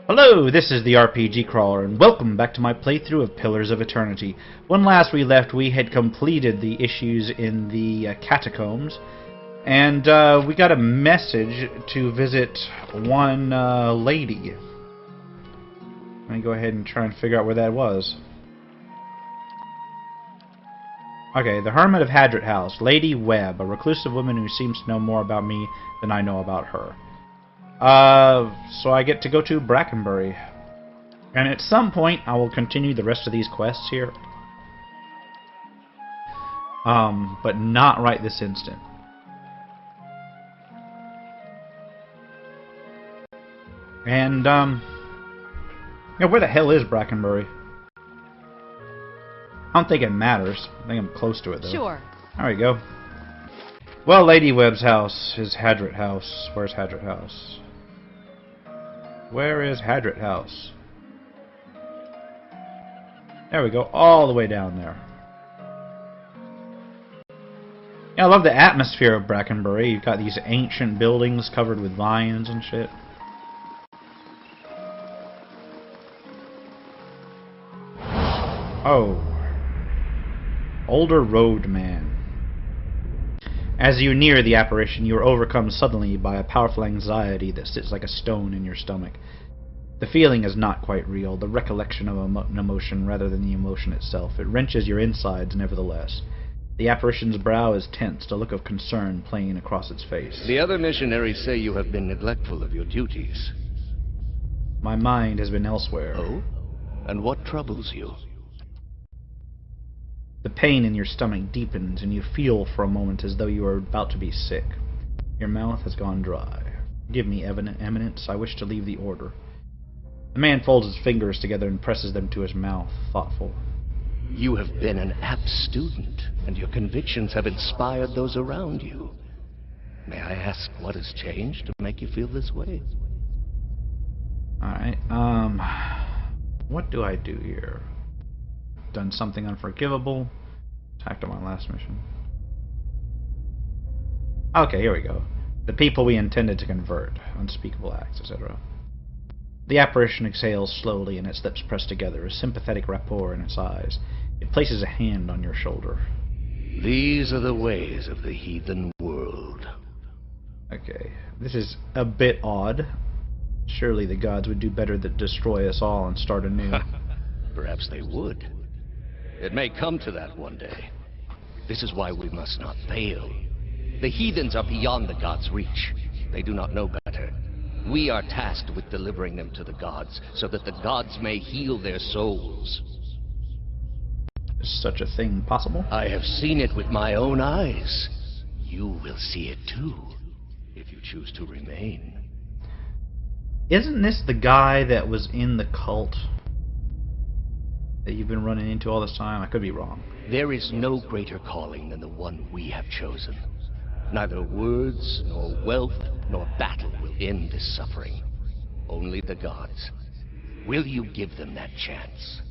Hello, this is the RPG Crawler, and welcome back to my playthrough of Pillars of Eternity. When last we left, we had completed the issues in the catacombs, and we got a message to visit one lady. Let me go ahead and try and figure out where that was. Okay, the Hermit of Hadrit House, Lady Webb, a reclusive woman who seems to know more about me than I know about her. So I get to go to Brackenbury. And at some point, I will continue the rest of these quests here. But not right this instant. And, yeah, where the hell is Brackenbury? I don't think it matters. I think I'm close to it, though. Sure. There we go. Well, Lady Webb's house is Hadrit House. Where's Hadrit House? Where is Hadrit House? There we go, all the way down there. Yeah, I love the atmosphere of Brackenbury. You've got these ancient buildings covered with vines and shit. Oh. Older Roadman. As you near the apparition, you are overcome suddenly by a powerful anxiety that sits like a stone in your stomach. The feeling is not quite real, the recollection of an emotion rather than the emotion itself. It wrenches your insides, nevertheless. The apparition's brow is tensed, a look of concern playing across its face. The other missionaries say you have been neglectful of your duties. My mind has been elsewhere. Oh? And what troubles you? The pain in your stomach deepens, and you feel for a moment as though you are about to be sick. Your mouth has gone dry. Give me eminence. I wish to leave the order. The man folds his fingers together and presses them to his mouth, thoughtful. You have been an apt student, and your convictions have inspired those around you. May I ask what has changed to make you feel this way? Alright, what do I do here? Done something unforgivable. Attacked on my last mission. Okay, here we go. The people we intended to convert. Unspeakable acts, etc. The apparition exhales slowly and its lips press together, a sympathetic rapport in its eyes. It places a hand on your shoulder. These are the ways of the heathen world. Okay, this is a bit odd. Surely the gods would do better than destroy us all and start anew. Perhaps they would. It may come to that one day. This is why we must not fail. The heathens are beyond the gods' reach. They do not know better. We are tasked with delivering them to the gods, so that the gods may heal their souls. Is such a thing possible? I have seen it with my own eyes. You will see it too, if you choose to remain. Isn't this the guy that was in the cult that you've been running into all this time? I could be wrong. There is no greater calling than the one we have chosen. Neither words, nor wealth, nor battle will end this suffering. Only the gods. Will you give them that chance?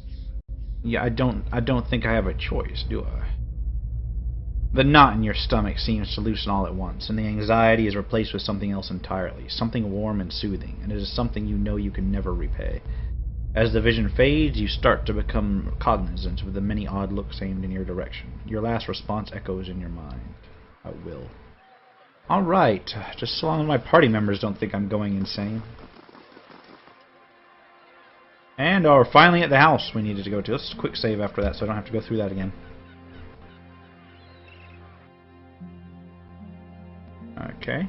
Yeah, I don't think I have a choice, do I? The knot in your stomach seems to loosen all at once, and the anxiety is replaced with something else entirely, something warm and soothing, and it is something you know you can never repay. As the vision fades, you start to become cognizant of the many odd looks aimed in your direction. Your last response echoes in your mind. I will. Alright, just so long as my party members don't think I'm going insane. And we're finally at the house we needed to go to. Let's quick save after that so I don't have to go through that again. Okay.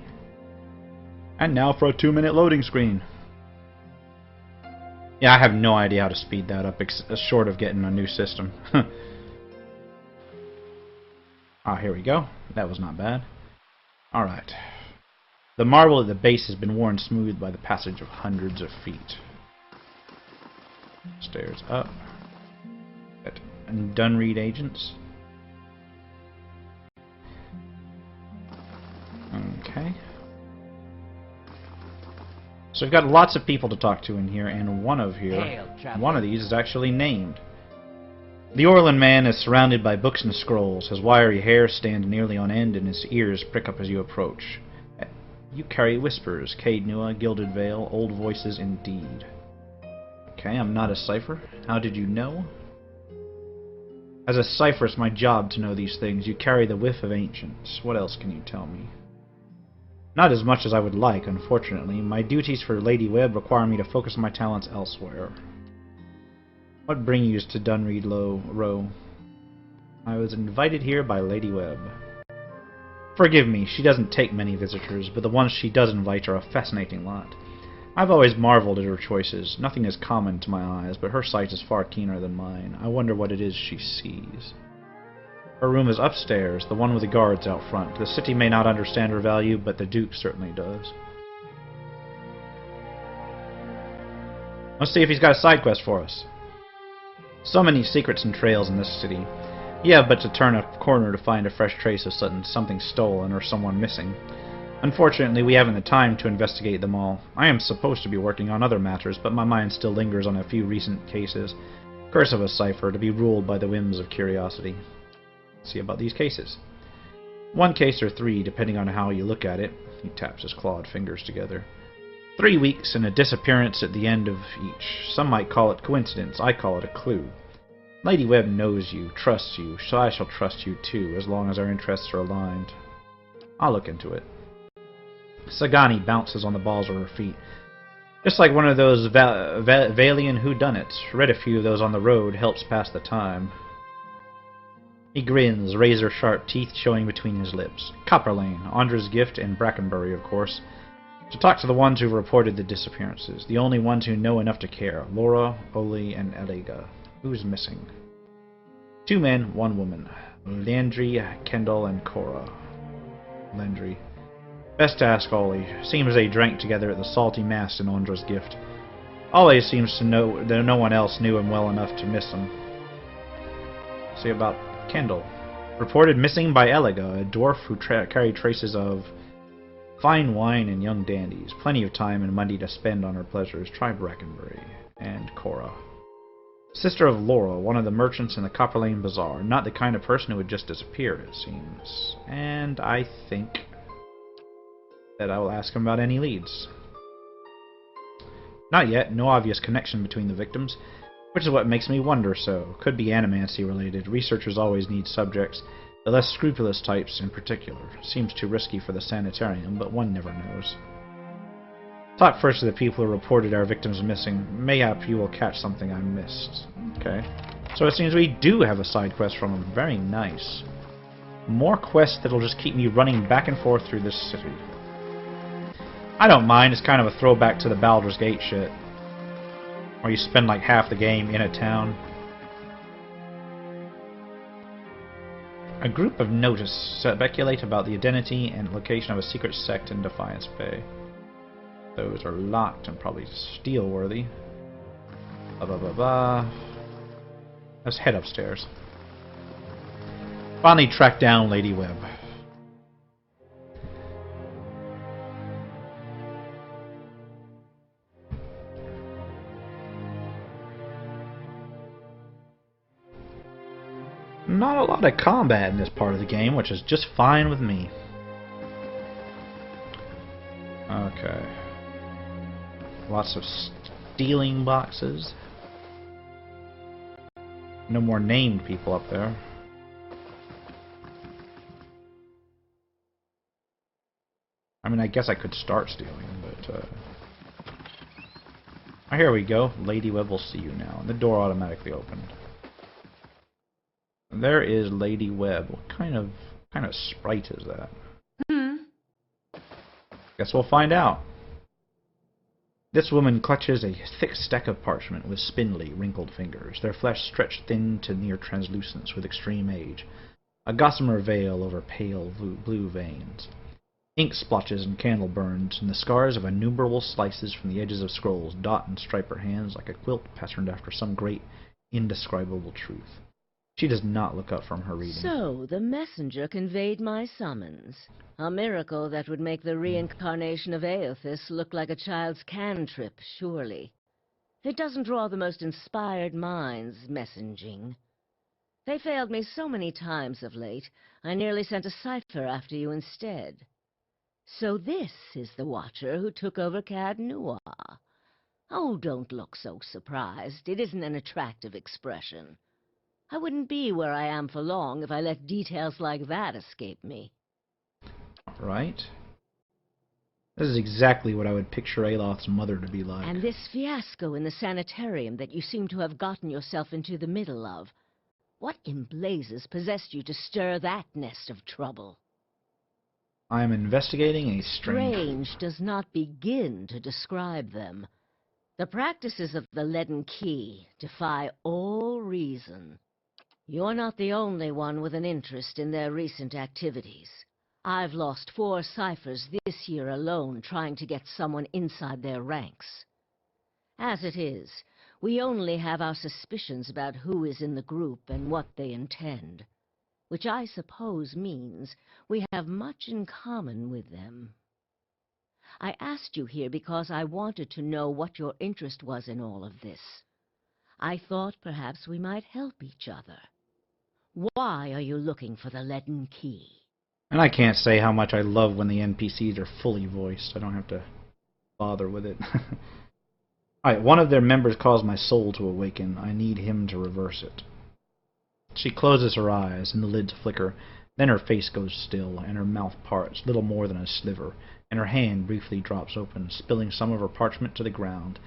And now for a 2-minute loading screen. Yeah, I have no idea how to speed that up, short of getting a new system. Ah, here we go. That was not bad. Alright. The marble at the base has been worn smooth by the passage of hundreds of feet. Stairs up. And Dunreed agents. Okay. So we've got lots of people to talk to in here, and one of these is actually named. The Orland man is surrounded by books and scrolls. His wiry hair stands nearly on end, and his ears prick up as you approach. You carry whispers, Cade Nua, Gilded Veil, old voices indeed. Okay, I'm not a cipher. How did you know? As a cipher, it's my job to know these things. You carry the whiff of ancients. What else can you tell me? Not as much as I would like, unfortunately. My duties for Lady Webb require me to focus my talents elsewhere. What brings you to Dunreed Row? I was invited here by Lady Webb. Forgive me, she doesn't take many visitors, but the ones she does invite are a fascinating lot. I've always marveled at her choices. Nothing is common to my eyes, but her sight is far keener than mine. I wonder what it is she sees. Her room is upstairs, the one with the guards out front. The city may not understand her value, but the Duke certainly does. Let's see if he's got a side quest for us. So many secrets and trails in this city. You have but to turn a corner to find a fresh trace of something stolen or someone missing. Unfortunately, we haven't the time to investigate them all. I am supposed to be working on other matters, but my mind still lingers on a few recent cases. Curse of a cipher, to be ruled by the whims of curiosity. Let's see about these cases. 1 case or 3, depending on how you look at it. He taps his clawed fingers together. 3 weeks and a disappearance at the end of each. Some might call it coincidence. I call it a clue. Lady Webb knows you, trusts you, so I shall trust you too, as long as our interests are aligned. I'll look into it. Sagani bounces on the balls of her feet. Just like one of those Valian whodunits. Read a few of those on the road, helps pass the time. He grins, razor-sharp teeth showing between his lips. Copperlane, Andra's gift, and Brackenbury, of course. To talk to the ones who reported the disappearances. The only ones who know enough to care. Laura, Oli, and Elega. Who's missing? 2 men, 1 woman. Landry, Kendall, and Cora. Landry. Best to ask Ollie. Seems they drank together at the Salty Mast in Andra's gift. Ollie seems to know that no one else knew him well enough to miss him. See about Kendall. Reported missing by Elega, a dwarf who carried traces of fine wine and young dandies. Plenty of time and money to spend on her pleasures. Try Brackenbury. And Cora. Sister of Laura, one of the merchants in the Copperlane Bazaar. Not the kind of person who would just disappear, it seems. And I think that I will ask him about any leads. Not yet. No obvious connection between the victims, which is what makes me wonder so. Could be animancy related. Researchers always need subjects, the less scrupulous types in particular. Seems too risky for the sanitarium, but one never knows. Talk first to the people who reported our victims missing. Mayhap you will catch something I missed. Okay. So it seems we do have a side quest from them. Very nice. More quests that'll just keep me running back and forth through this city. I don't mind. It's kind of a throwback to the Baldur's Gate shit, where you spend like half the game in a town. A group of notice speculate about the identity and location of a secret sect in Defiance Bay. Those are locked and probably steal-worthy. Blah blah blah blah. Let's head upstairs. Finally track down Lady Webb. Not a lot of combat in this part of the game, which is just fine with me. Okay. Lots of stealing boxes. No more named people up there. I mean, I guess I could start stealing, but oh, here we go. Lady Webb will see you now. And the door automatically opened. There is Lady Webb. What kind of sprite is that? Guess we'll find out. This woman clutches a thick stack of parchment with spindly, wrinkled fingers, their flesh stretched thin to near translucence with extreme age, a gossamer veil over pale blue veins. Ink splotches and candle burns, and the scars of innumerable slices from the edges of scrolls dot and stripe her hands like a quilt patterned after some great, indescribable truth. She does not look up from her reading. So, the messenger conveyed my summons. A miracle that would make the reincarnation of Aothis look like a child's cantrip, surely. It doesn't draw the most inspired minds, messaging. They failed me so many times of late, I nearly sent a cipher after you instead. So this is the Watcher who took over Cad Noir. Oh, don't look so surprised. It isn't an attractive expression. I wouldn't be where I am for long if I let details like that escape me. Right? This is exactly what I would picture Aloth's mother to be like. And this fiasco in the sanitarium that you seem to have gotten yourself into the middle of. What in blazes possessed you to stir that nest of trouble? I am investigating a Strange does not begin to describe them. The practices of the Leaden Key defy all reason. You're not the only one with an interest in their recent activities. I've lost 4 ciphers this year alone trying to get someone inside their ranks. As it is, we only have our suspicions about who is in the group and what they intend, which I suppose means we have much in common with them. I asked you here because I wanted to know what your interest was in all of this. I thought perhaps we might help each other. Why are you looking for the Leaden Key? And I can't say how much I love when the NPCs are fully voiced. I don't have to bother with it. Alright, one of their members caused my soul to awaken. I need him to reverse it. She closes her eyes, and the lids flicker. Then her face goes still, and her mouth parts, little more than a sliver, and her hand briefly drops open, spilling some of her parchment to the ground.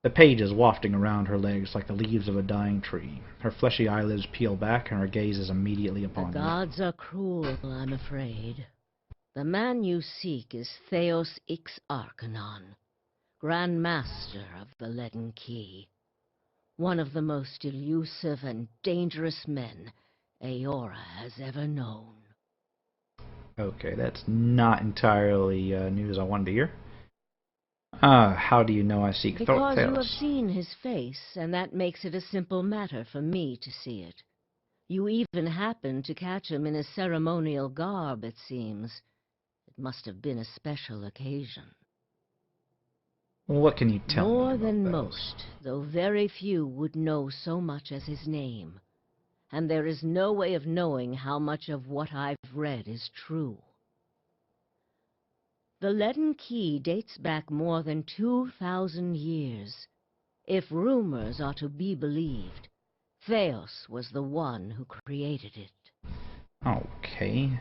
The pages wafting around her legs like the leaves of a dying tree. Her fleshy eyelids peel back, and her gaze is immediately upon me. The gods are cruel, I'm afraid. The man you seek is Theos Ix Arcanon, Grand Master of the Leaden Key. One of the most elusive and dangerous men Aora has ever known. Okay, that's not entirely news I wanted to hear. How do you know I seek Because Theos? you have seen his face, and that makes it a simple matter for me to see it. You even happened to catch him in his ceremonial garb, it seems. It must have been a special occasion. What can you tell me More about than those? most, though very few would know so much as his name. And there is no way of knowing how much of what I've read is true. The Leaden Key dates back more than 2,000 years. If rumors are to be believed, Theos was the one who created it. Okay.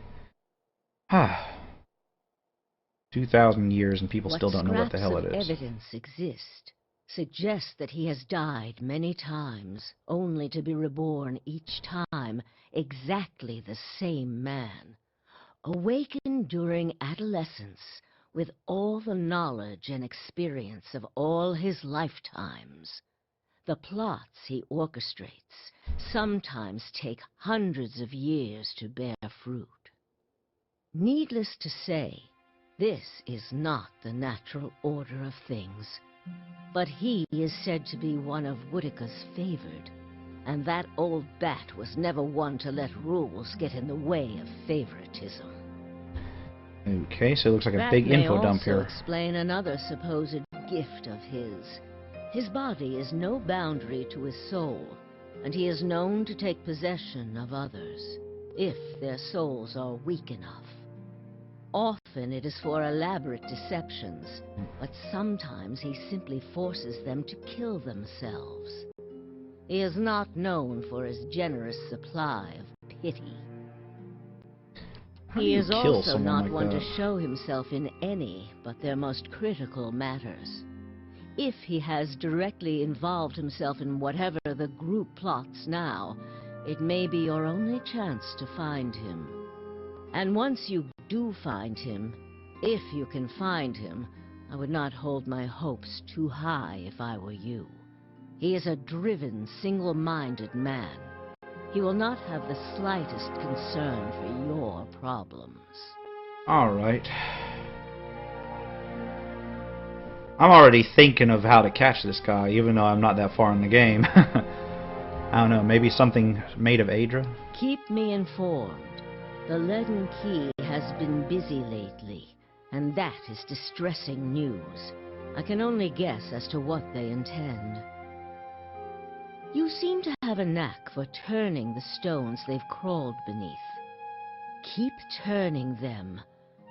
2,000 years and people still don't know what the hell it is. What scraps of evidence exist suggest that he has died many times, only to be reborn each time exactly the same man, awakened during adolescence with all the knowledge and experience of all his lifetimes. The plots he orchestrates sometimes take hundreds of years to bear fruit. Needless to say, this is not the natural order of things, but he is said to be one of Woodica's favored, and that old bat was never one to let rules get in the way of favoritism. Okay, so it looks like a That big may info dump also here. explain another supposed gift of his. His body is no boundary to his soul, and he is known to take possession of others, if their souls are weak enough. Often it is for elaborate deceptions, but sometimes he simply forces them to kill themselves. He is not known for his generous supply of pity. How do He you is kill also someone not like one that? to show himself in any but their most critical matters. If he has directly involved himself in whatever the group plots now, it may be your only chance to find him. And once you do find him, if you can find him, I would not hold my hopes too high if I were you. He is a driven, single-minded man. He will not have the slightest concern for your problems. Alright. I'm already thinking of how to catch this guy, even though I'm not that far in the game. I don't know, maybe something made of Adra? Keep me informed. The Leaden Key has been busy lately, and that is distressing news. I can only guess as to what they intend. You seem to have a knack for turning the stones they've crawled beneath. Keep turning them.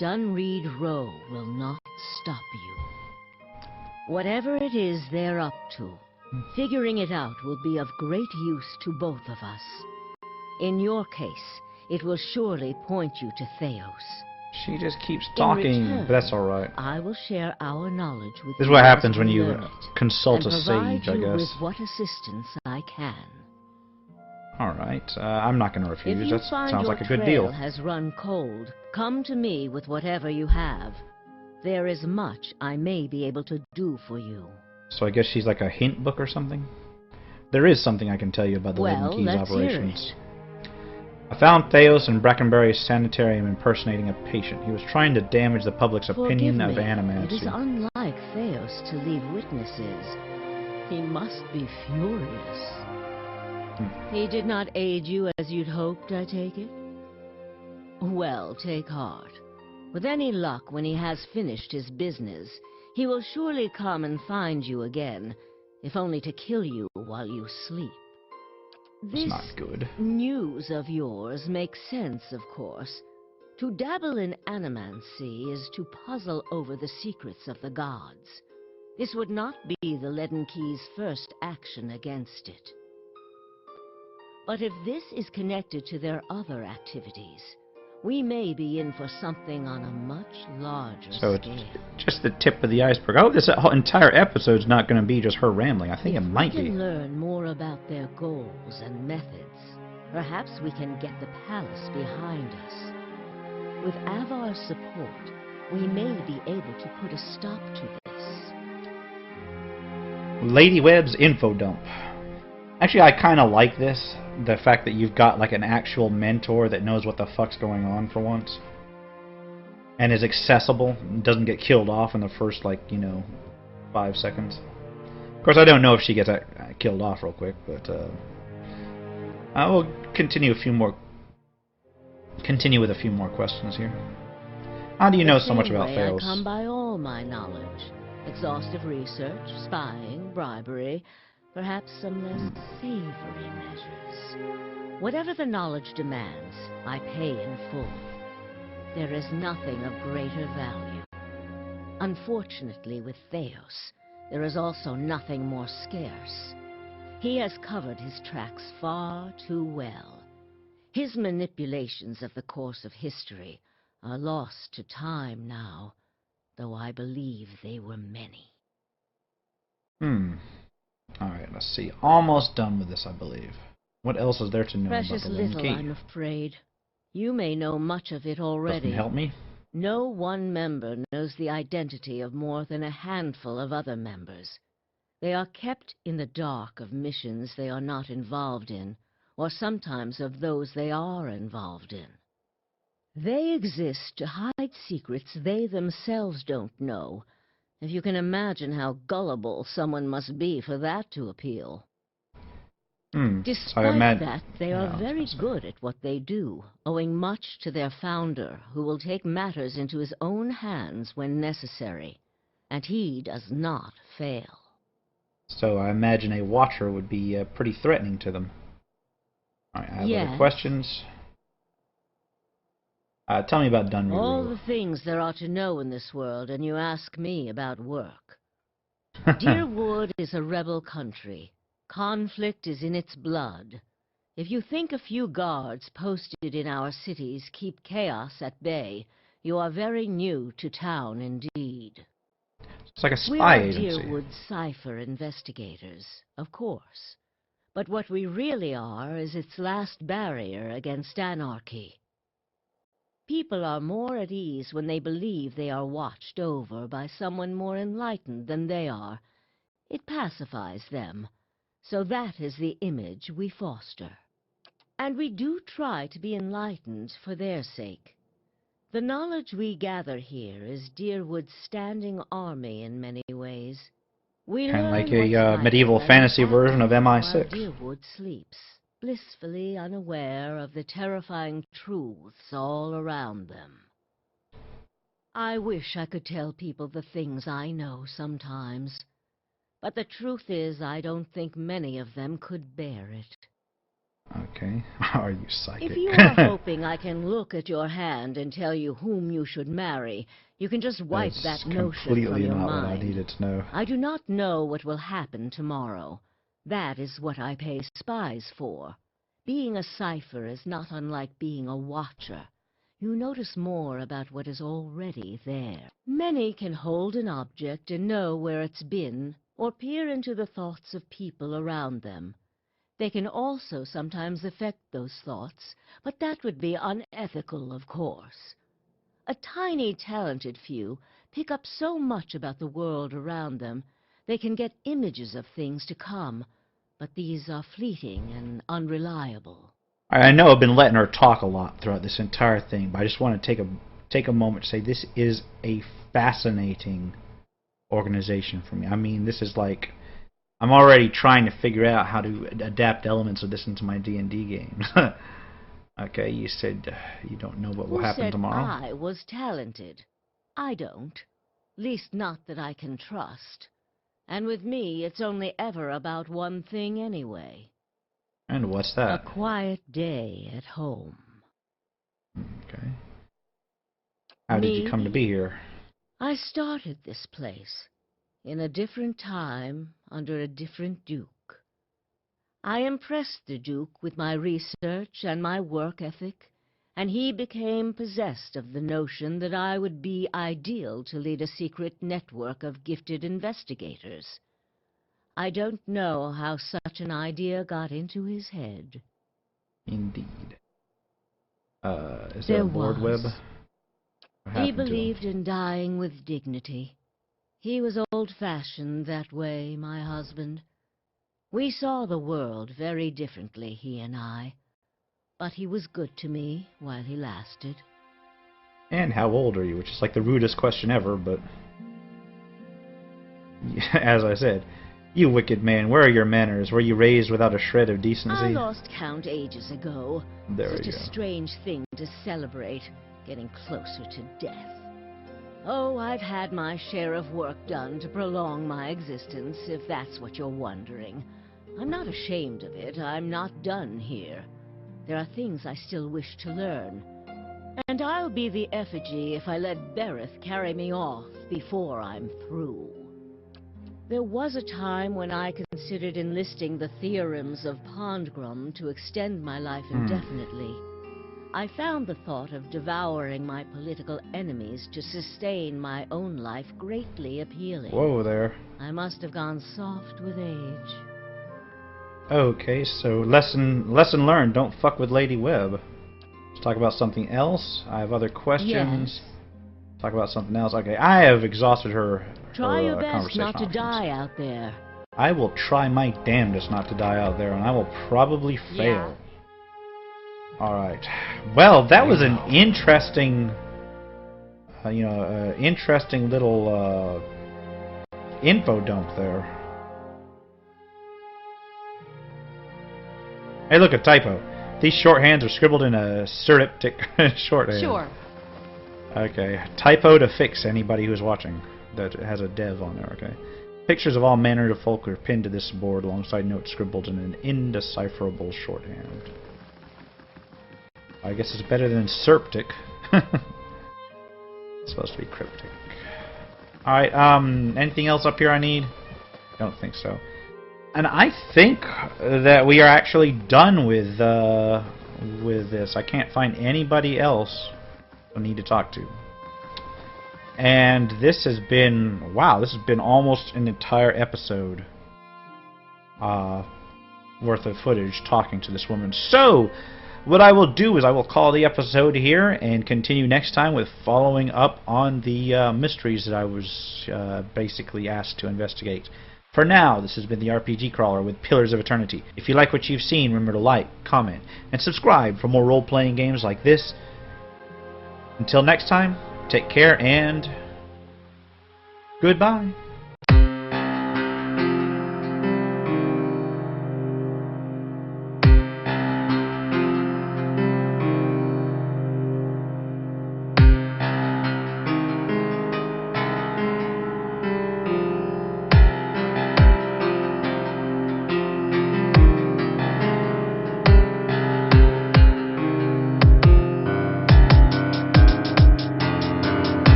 Dunreed Row will not stop you. Whatever it is they're up to, figuring it out will be of great use to both of us. In your case, it will surely point you to Theos. She just keeps talking, return, but that's alright. I will share our knowledge with you. This is what happens as when we you learn it, consult a and sage, I provide you guess. with what assistance I can. Alright, I'm not going to refuse. If you That find sounds your like a good trail deal. has run cold, come to me with whatever you have. There is much I may be able to do for you. So I guess she's like a hint book or something? There is something I can tell you about the Living Well, Keys let's operations. hear it. I found Theos in Brackenbury's sanitarium impersonating a patient. He was trying to damage the public's opinion of Forgive me. animancy. It is unlike Theos to leave witnesses. He must be furious. He did not aid you as you'd hoped, I take it? Well, take heart. With any luck, when he has finished his business, he will surely come and find you again, if only to kill you while you sleep. It's not good. News of yours makes sense, of course. To dabble in animancy is to puzzle over the secrets of the gods. This would not be the Leaden Key's first action against it. But if this is connected to their other activities, we may be in for something on a much larger So scale. it's just the tip of the iceberg. Oh, this whole entire episode's not going to be just her rambling. I think it might If we be. can learn more about their goals and methods, perhaps we can get the palace behind us. With Avar's support, we may be able to put a stop to this. Lady Webb's Infodump. Actually, I kind of like this. The fact that you've got like an actual mentor that knows what the fuck's going on for once. And is accessible. And doesn't get killed off in the first, 5 seconds. Of course, I don't know if she gets killed off real quick, but I will continue with a few more questions here. How do you know so much about Theos? I come by all my knowledge. Exhaustive research, spying, bribery, perhaps some less savory measures. Whatever the knowledge demands, I pay in full. There is nothing of greater value. Unfortunately, with Theos, there is also nothing more scarce. He has covered his tracks far too well. His manipulations of the course of history are lost to time now, though I believe they were many. Alright, let's see. Almost done with this, I believe. What else is there to know Precious about the Living little, Key? I'm afraid. You may know much of it already. Doesn't help me? No one member knows the identity of more than a handful of other members. They are kept in the dark of missions they are not involved in, or sometimes of those they are involved in. They exist to hide secrets they themselves don't know, if you can imagine how gullible someone must be for that to appeal. Despite that, they are very good at what they do, owing much to their founder, who will take matters into his own hands when necessary, and he does not fail. So I imagine a watcher would be pretty threatening to them. Alright, I have other questions. Tell me about Dunree. All the things there are to know in this world, and you ask me about work. Deerwood is a rebel country. Conflict is in its blood. If you think a few guards posted in our cities keep chaos at bay, you are very new to town indeed. It's like a spy agency. We are Deerwood cipher investigators, of course. But what we really are is its last barrier against anarchy. People are more at ease when they believe they are watched over by someone more enlightened than they are. It pacifies them. So that is the image we foster. And we do try to be enlightened for their sake. The knowledge we gather here is Deerwood's standing army in many ways. We kind of learn like a what's medieval vital fantasy and version of while MI6. Deerwood sleeps, blissfully unaware of the terrifying truths all around them. I wish I could tell people the things I know sometimes. But the truth is, I don't think many of them could bear it. Okay. Are you psychic? If you are hoping I can look at your hand and tell you whom you should marry, you can just wipe That's that notion completely from your not mind. what I needed to know. I do not know what will happen tomorrow. That is what I pay spies for. Being a cipher is not unlike being a watcher. You notice more about what is already there. Many can hold an object and know where it's been, or peer into the thoughts of people around them. They can also sometimes affect those thoughts, but that would be unethical, of course. A tiny, talented few pick up so much about the world around them, they can get images of things to come, but these are fleeting and unreliable. I know I've been letting her talk a lot throughout this entire thing, but I just want to take a moment to say this is a fascinating organization for me. I mean, this is like, I'm already trying to figure out how to adapt elements of this into my D&D games. Okay, you said you don't know what will happen tomorrow. Who said I was talented? I don't. Least not that I can trust. And with me, it's only ever about one thing anyway. And what's that? A quiet day at home. Okay. How did you come to be here? I started this place. In a different time, under a different duke. I impressed the duke with my research and my work ethic, and he became possessed of the notion that I would be ideal to lead a secret network of gifted investigators. I don't know how such an idea got into his head. Indeed. Is there a board, Webb? He believed in dying with dignity. He was old-fashioned that way, my husband. We saw the world very differently, he and I. But he was good to me while he lasted. And how old are you? Which is like the rudest question ever, but... As I said, you wicked man, where are your manners? Were you raised without a shred of decency? I lost count ages ago. There Such we a go. strange thing to celebrate, getting closer to death. Oh, I've had my share of work done to prolong my existence, if that's what you're wondering. I'm not ashamed of it. I'm not done here. There are things I still wish to learn. And I'll be the effigy if I let Berith carry me off before I'm through. There was a time when I considered enlisting the theorems of Pondgrum to extend my life indefinitely. I found the thought of devouring my political enemies to sustain my own life greatly appealing. Whoa there. I must have gone soft with age. Okay, so lesson learned, don't fuck with Lady Webb. Let's talk about something else. I have other questions. Yes. Talk about something else. Okay, I have exhausted her Try your best conversation not to options. die out there. I will try my damnedest not to die out there, and I will probably fail. Alright. Well, that was an interesting, interesting little info dump there. Hey, look, a typo. These shorthands are scribbled in a surreptic shorthand. Sure. Okay. Typo to fix anybody who's watching that has a dev on there, okay? Pictures of all manner of folk are pinned to this board alongside notes scribbled in an indecipherable shorthand. I guess it's better than surptic. It's supposed to be cryptic. Alright, anything else up here I need? Don't think so. And I think that we are actually done with this. I can't find anybody else I need to talk to. And this has been, wow, this has been almost an entire episode worth of footage talking to this woman. So, what I will do is I will call the episode here and continue next time with following up on the mysteries that I was basically asked to investigate. For now, this has been the RPG Crawler with Pillars of Eternity. If you like what you've seen, remember to like, comment, and subscribe for more role-playing games like this. Until next time, take care and goodbye.